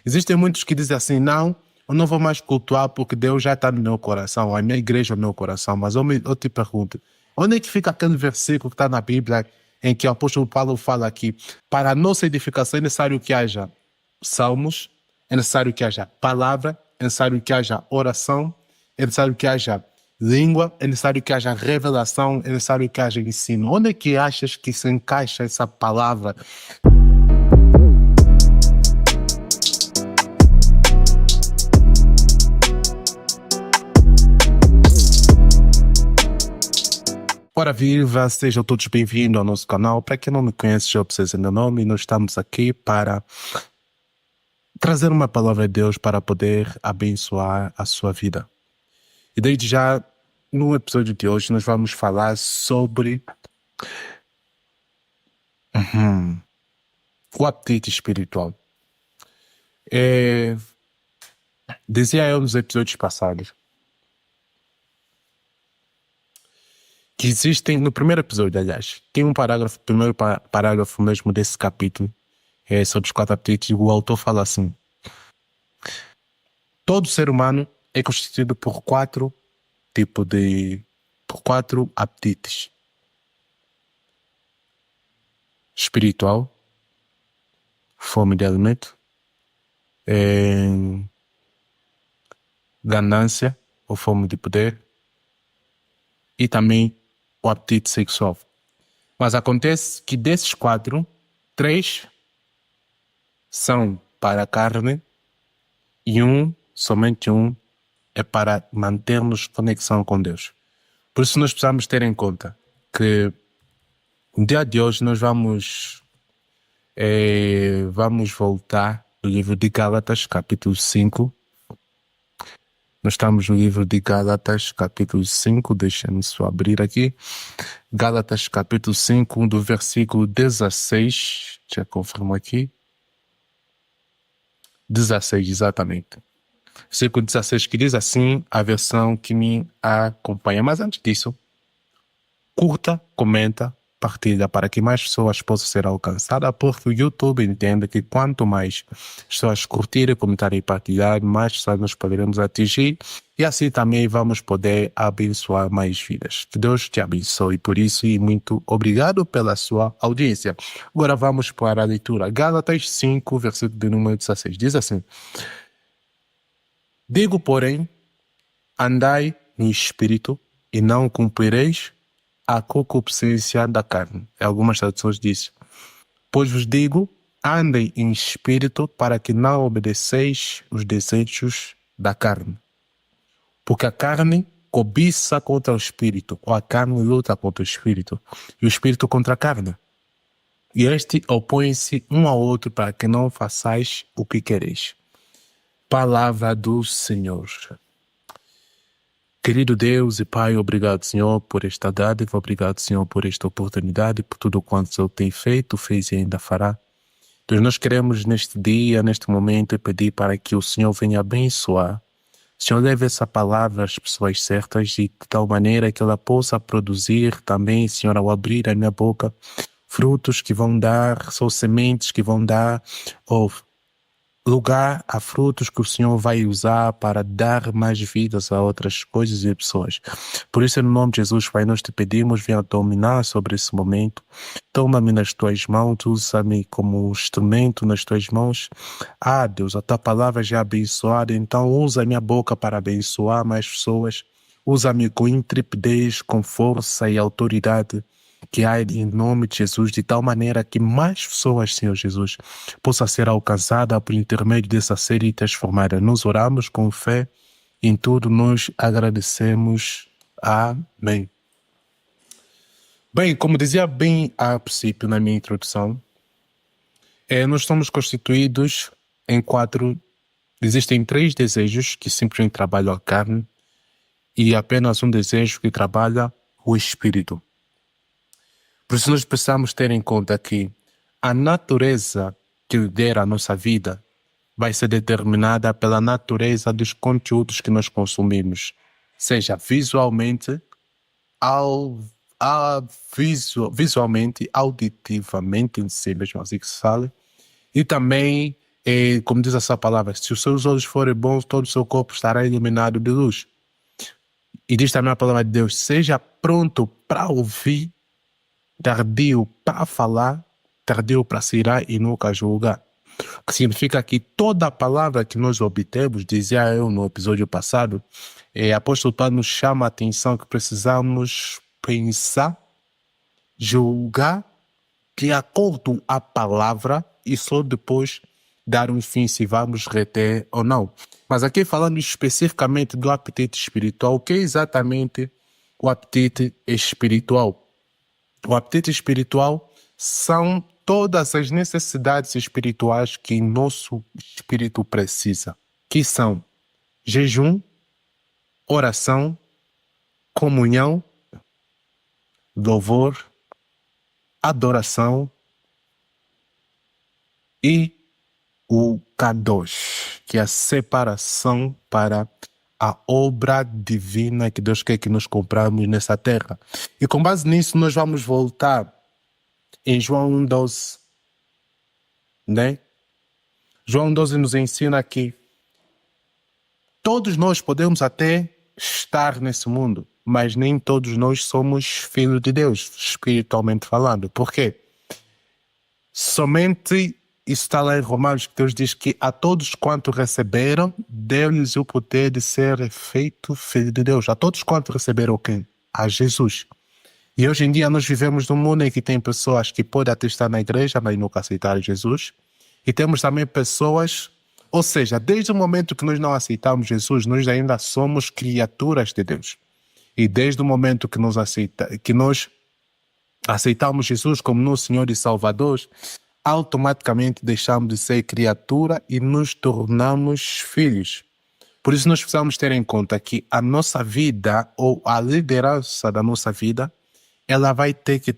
Existem muitos que dizem assim, não, eu não vou mais cultuar porque Deus já está no meu coração, a minha igreja é o meu coração. Mas eu te pergunto, onde é que fica aquele versículo que está na Bíblia em que o apóstolo Paulo fala aqui, para a nossa edificação é necessário que haja salmos, é necessário que haja palavra, é necessário que haja oração, é necessário que haja língua, é necessário que haja revelação, é necessário que haja ensino. Onde é que achas que se encaixa essa palavra? Ora viva, sejam todos bem-vindos ao nosso canal. Para quem não me conhece, já precisa meu nome. Nós estamos aqui para trazer uma palavra de Deus para poder abençoar a sua vida. E desde já, no episódio de hoje, nós vamos falar sobre o apetite espiritual. Dizia eu nos episódios passados que existem, no primeiro episódio, aliás, tem um parágrafo, primeiro parágrafo mesmo desse capítulo, sobre os 4 apetites, e o autor fala assim: todo ser humano é constituído por 4 apetites: espiritual, fome de alimento, ganância ou fome de poder, e também o apetite sexual. Mas acontece que desses 4, 3 são para a carne e somente um, é para mantermos conexão com Deus. Por isso nós precisamos ter em conta que no dia de hoje nós vamos voltar ao livro de Gálatas, capítulo 5. Nós estamos no livro de Gálatas, capítulo 5, deixa-me só abrir aqui. Gálatas, capítulo 5, do versículo 16, já confirmo aqui. 16, exatamente. Versículo 16, que diz assim, a versão que me acompanha. Mas antes disso, curta, comenta, partilha para que mais pessoas possam ser alcançadas, porque o YouTube entende que quanto mais pessoas curtirem, comentarem e partilhar, mais pessoas nós poderemos atingir e assim também vamos poder abençoar mais vidas. Que Deus te abençoe por isso e muito obrigado pela sua audiência. Agora vamos para a leitura. Gálatas 5, versículo de número 16. Diz assim: digo, porém, andai no Espírito e não cumprireis a concupiscência da carne. Algumas traduções dizem: pois vos digo, andem em espírito para que não obedeceis os desejos da carne. Porque a carne cobiça contra o espírito, ou a carne luta contra o espírito, e o espírito contra a carne. E este opõe-se um ao outro para que não façais o que quereis. Palavra do Senhor. Querido Deus e Pai, obrigado, Senhor, por esta dádiva, obrigado, Senhor, por esta oportunidade, por tudo quanto o Senhor tem feito, fez e ainda fará. Deus, nós queremos neste dia, neste momento, pedir para que o Senhor venha abençoar. O Senhor leve essa palavra às pessoas certas e de tal maneira que ela possa produzir também, Senhor, ao abrir a minha boca, frutos que vão dar, são sementes que vão dar, ou lugar a frutos que o Senhor vai usar para dar mais vidas a outras coisas e pessoas. Por isso, no nome de Jesus, Pai, nós te pedimos, venha dominar sobre esse momento. Toma-me nas tuas mãos, usa-me como instrumento nas tuas mãos. Deus, a tua palavra já é abençoada, então usa a minha boca para abençoar mais pessoas. Usa-me com intrepidez, com força e autoridade que há em nome de Jesus, de tal maneira que mais pessoas, Senhor Jesus, possam ser alcançadas por intermédio dessa série e transformada. Nós oramos com fé, em tudo nós agradecemos. Amém. Bem, como dizia bem a princípio na minha introdução, nós somos constituídos em 4, existem 3 desejos que simplesmente trabalham a carne e apenas um desejo que trabalha o espírito. Por isso nós precisamos ter em conta que a natureza que lidera a nossa vida vai ser determinada pela natureza dos conteúdos que nós consumimos, seja visualmente, visualmente, auditivamente, em si mesmo assim que se fala, e também É, como diz essa palavra, se os seus olhos forem bons, todo o seu corpo estará iluminado de luz. E diz também a palavra de Deus, seja pronto para ouvir, tardio para falar, tardio para se irar e nunca julgar. O que significa que toda a palavra que nós obtemos, dizia eu no episódio passado, apóstolo Paulo nos chama a atenção que precisamos pensar, julgar de acordo à palavra e só depois dar um fim se vamos reter ou não. Mas aqui falando especificamente do apetite espiritual, o que é exatamente o apetite espiritual? O apetite espiritual são todas as necessidades espirituais que nosso espírito precisa, que são jejum, oração, comunhão, louvor, adoração e o Kadosh, que é a separação para a obra divina que Deus quer que nós compramos nessa terra. E com base nisso nós vamos voltar em João 1,12, né? João 12 nos ensina que todos nós podemos até estar nesse mundo, mas nem todos nós somos filhos de Deus, espiritualmente falando. Por quê? Somente isso está lá em Romanos, que Deus diz que a todos quanto receberam, deu-lhes o poder de ser feito filho de Deus. A todos quanto receberam quem? A Jesus. E hoje em dia nós vivemos num mundo em que tem pessoas que podem até estar na igreja, mas nunca aceitaram Jesus. E temos também pessoas, ou seja, desde o momento que nós não aceitamos Jesus, nós ainda somos criaturas de Deus. E desde o momento que nós aceitamos Jesus como nosso Senhor e Salvador, automaticamente deixamos de ser criatura e nos tornamos filhos. Por isso nós precisamos ter em conta que a nossa vida ou a liderança da nossa vida, ela vai ter que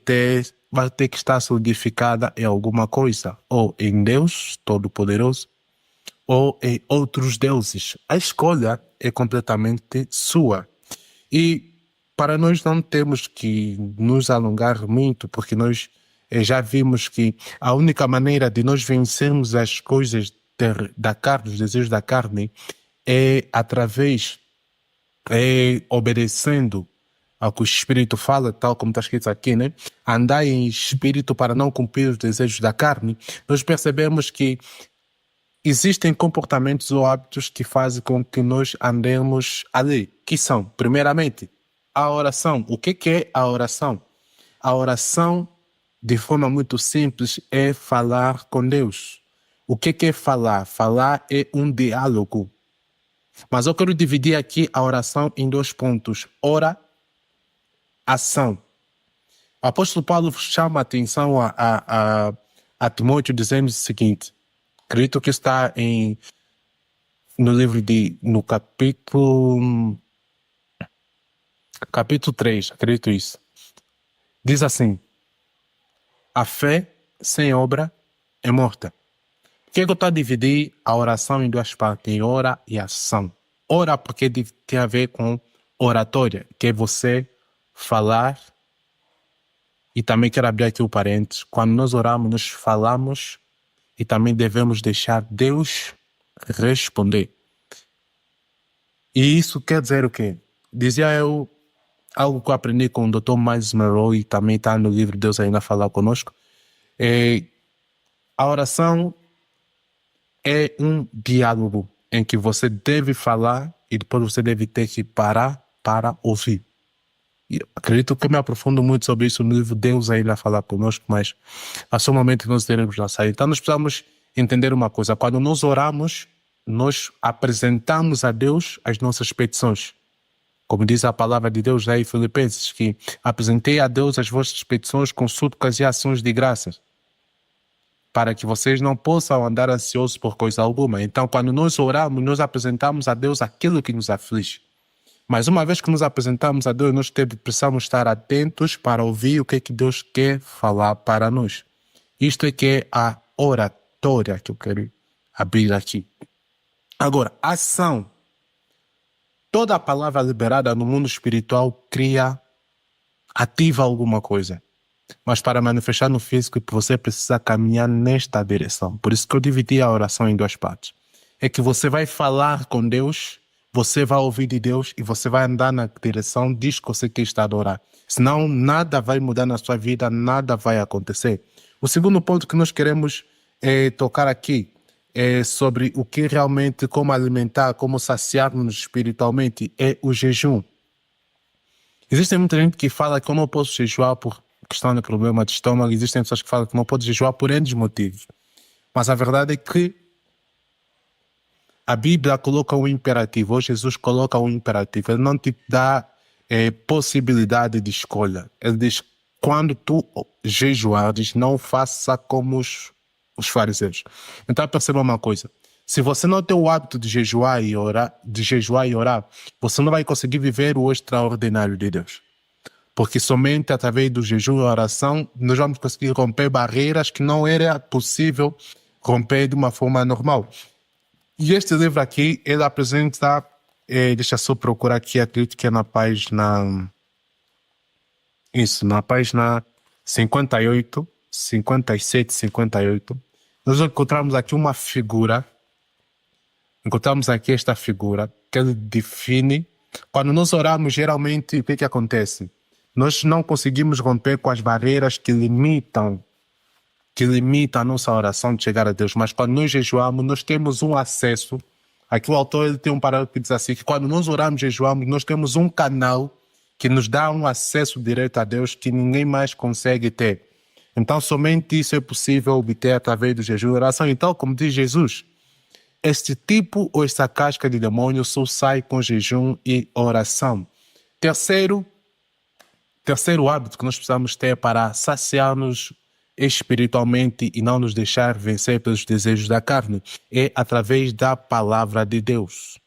estar solidificada em alguma coisa, ou em Deus Todo-Poderoso, ou em outros deuses. A escolha é completamente sua. E para nós não temos que nos alongar muito, porque nós já vimos que a única maneira de nós vencermos as coisas da carne, os desejos da carne, é obedecendo ao que o Espírito fala, tal como está escrito aqui, né? Andar em Espírito para não cumprir os desejos da carne. Nós percebemos que existem comportamentos ou hábitos que fazem com que nós andemos ali, que são, primeiramente, a oração. O que é a oração? A oração, de forma muito simples, é falar com Deus. O que é falar? Falar é um diálogo. Mas eu quero dividir aqui a oração em 2 pontos. Ora, ação. O apóstolo Paulo chama a atenção a Timóteo dizendo o seguinte, acredito que está no livro no capítulo 3, acredito isso. Diz assim, a fé sem obra é morta. Por que eu estou a dividir a oração em 2 partes, em ora e ação? Ora porque tem a ver com oratória, que é você falar, e também quero abrir aqui o parênteses, quando nós oramos, nós falamos e também devemos deixar Deus responder. E isso quer dizer o quê? Dizia eu, algo que eu aprendi com o Dr. Miles Monroe e também está no livro Deus Ainda Falar Conosco, a oração é um diálogo em que você deve falar e depois você deve ter que parar para ouvir. E acredito que eu me aprofundo muito sobre isso no livro Deus Ainda Falar Conosco, mas a seu momento nós teremos lá sair. Então nós precisamos entender uma coisa, quando nós oramos, nós apresentamos a Deus as nossas petições. Como diz a palavra de Deus lá em Filipenses, que apresentei a Deus as vossas petições com súplicas e ações de graças, para que vocês não possam andar ansiosos por coisa alguma. Então, quando nós oramos, nós apresentamos a Deus aquilo que nos aflige. Mas uma vez que nos apresentamos a Deus, nós precisamos estar atentos para ouvir o que é que Deus quer falar para nós. Isto é que é a oratória que eu quero abrir aqui. Agora, ação. Toda a palavra liberada no mundo espiritual ativa alguma coisa. mas para manifestar no físico você precisa caminhar nesta direção. Por isso que eu dividi a oração em duas partes. É que você vai falar com Deus, você vai ouvir de Deus e você vai andar na direção diz que você quer estar a orar. Senão nada vai mudar na sua vida, nada vai acontecer. O segundo ponto que nós queremos tocar aqui é sobre o que realmente, como alimentar, como saciar-nos espiritualmente, é o jejum. Existe muita gente que fala que eu não posso jejuar por questão de problema de estômago, existem pessoas que falam que não pode jejuar por N motivos. Mas a verdade é que a Bíblia coloca um imperativo, ou Jesus coloca um imperativo, ele não te dá possibilidade de escolha. Ele diz, quando tu jejuares, não faça como os fariseus. Então perceba uma coisa, se você não tem o hábito de jejuar e orar, você não vai conseguir viver o extraordinário de Deus. Porque somente através do jejum e oração nós vamos conseguir romper barreiras que não era possível romper de uma forma normal. E este livro aqui, ele apresenta, deixa eu só procurar aqui, acredito que é na página 58, 57, 58, nós encontramos aqui uma figura, encontramos aqui esta figura, que ele define, quando nós oramos, geralmente, o que acontece? Nós não conseguimos romper com as barreiras que limitam a nossa oração de chegar a Deus, mas quando nós jejuamos, nós temos um acesso. Aqui o autor ele tem um parágrafo que diz assim, que quando nós oramos, jejuamos, nós temos um canal que nos dá um acesso direto a Deus que ninguém mais consegue ter. Então, somente isso é possível obter através do jejum e oração. Então, como diz Jesus, este tipo ou esta casca de demônio só sai com jejum e oração. Terceiro hábito que nós precisamos ter para saciar-nos espiritualmente e não nos deixar vencer pelos desejos da carne é através da palavra de Deus.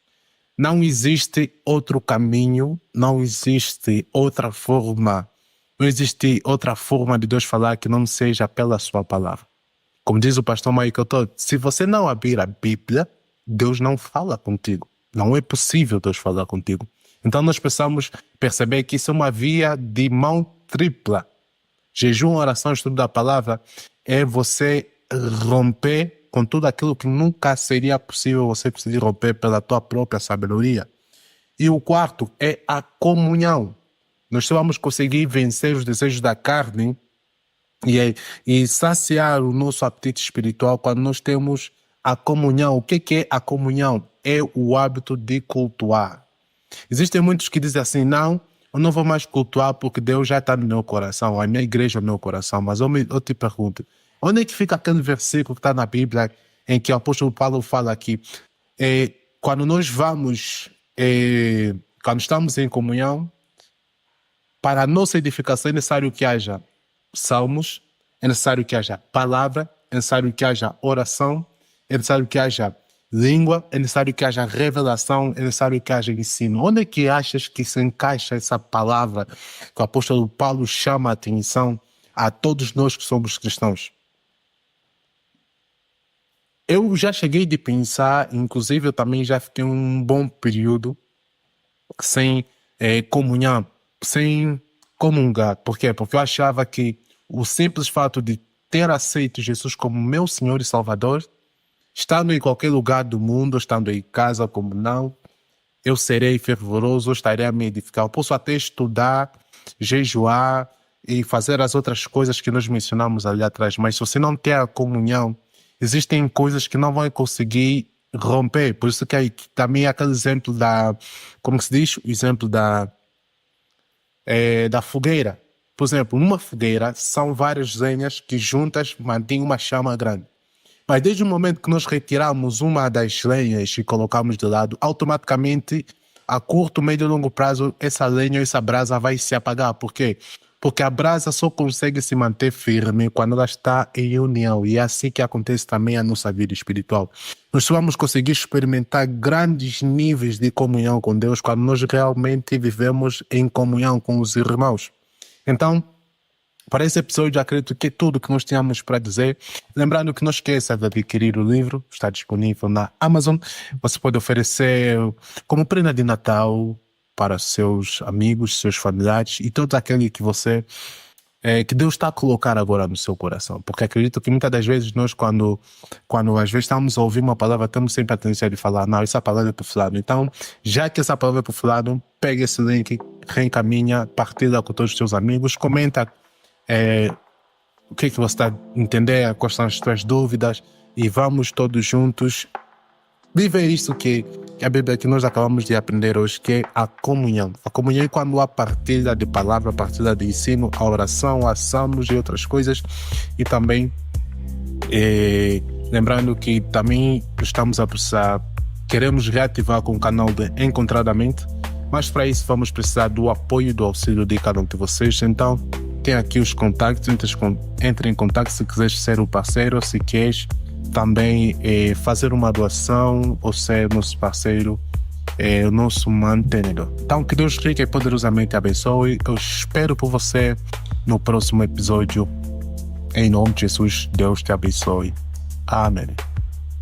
Não existe outro caminho, não existe outra forma de Deus falar que não seja pela sua palavra. Como diz o pastor Michael Todd, se você não abrir a Bíblia, Deus não fala contigo. Não é possível Deus falar contigo. Então nós precisamos perceber que isso é uma via de mão tripla. Jejum, oração, estudo da palavra é você romper com tudo aquilo que nunca seria possível você conseguir romper pela tua própria sabedoria. E o quarto é a comunhão. Nós só vamos conseguir vencer os desejos da carne e saciar o nosso apetite espiritual quando nós temos a comunhão. O que é a comunhão? É o hábito de cultuar. Existem muitos que dizem assim, não, eu não vou mais cultuar porque Deus já está no meu coração, a minha igreja é no meu coração. Mas eu te pergunto, onde é que fica aquele versículo que está na Bíblia em que o apóstolo Paulo fala aqui? Quando nós quando estamos em comunhão, para a nossa edificação é necessário que haja salmos, é necessário que haja palavra, é necessário que haja oração, é necessário que haja língua, é necessário que haja revelação, é necessário que haja ensino. Onde é que achas que se encaixa essa palavra que o apóstolo Paulo chama a atenção a todos nós que somos cristãos? Eu já cheguei de pensar, inclusive eu também já fiquei um bom período sem comunhão, sem comungar. Por quê? Porque eu achava que o simples fato de ter aceito Jesus como meu Senhor e Salvador, estando em qualquer lugar do mundo, estando em casa como não, eu serei fervoroso, eu estarei a me edificar. Eu posso até estudar, jejuar e fazer as outras coisas que nós mencionamos ali atrás, mas se você não tem a comunhão, existem coisas que não vão conseguir romper. Por isso que também aquele exemplo como se diz? O exemplo da fogueira. Por exemplo, numa fogueira são várias lenhas que juntas mantêm uma chama grande. Mas desde o momento que nós retiramos uma das lenhas e colocamos de lado, automaticamente, a curto, médio e longo prazo, essa lenha, essa brasa vai se apagar. Por quê? Porque a brasa só consegue se manter firme quando ela está em união. E é assim que acontece também a nossa vida espiritual. Nós só vamos conseguir experimentar grandes níveis de comunhão com Deus quando nós realmente vivemos em comunhão com os irmãos. Então, para esse episódio, acredito que é tudo que nós tínhamos para dizer. Lembrando que não esqueça de adquirir o livro, está disponível na Amazon. Você pode oferecer como prenda de Natal para seus amigos, seus familiares e todo aquele que você que Deus está a colocar agora no seu coração. Porque acredito que muitas das vezes nós, quando às vezes estamos a ouvir uma palavra, temos sempre a tendência de falar, não, essa palavra é para fulano. Então, já que essa palavra é para fulano, pega esse link, reencaminha, partilha com todos os teus amigos, comenta o que você está a entender, quais são as tuas dúvidas, e vamos todos juntos viver isso que a Bíblia que nós acabamos de aprender hoje, que é a comunhão. A comunhão é quando há partilha de palavra, partilha de ensino, a oração, a salmos e outras coisas. E também, lembrando que também estamos a precisar, queremos reativar com o canal de Encontradamente, mas para isso vamos precisar do apoio e do auxílio de cada um de vocês. Então, tem aqui os contactos, entre em contato se quiseres ser o parceiro, se queres também fazer uma doação ou ser nosso parceiro, o nosso mantenedor. Então, que Deus rica e poderosamente abençoe. Eu espero por você no próximo episódio. Em nome de Jesus, Deus te abençoe. Amém.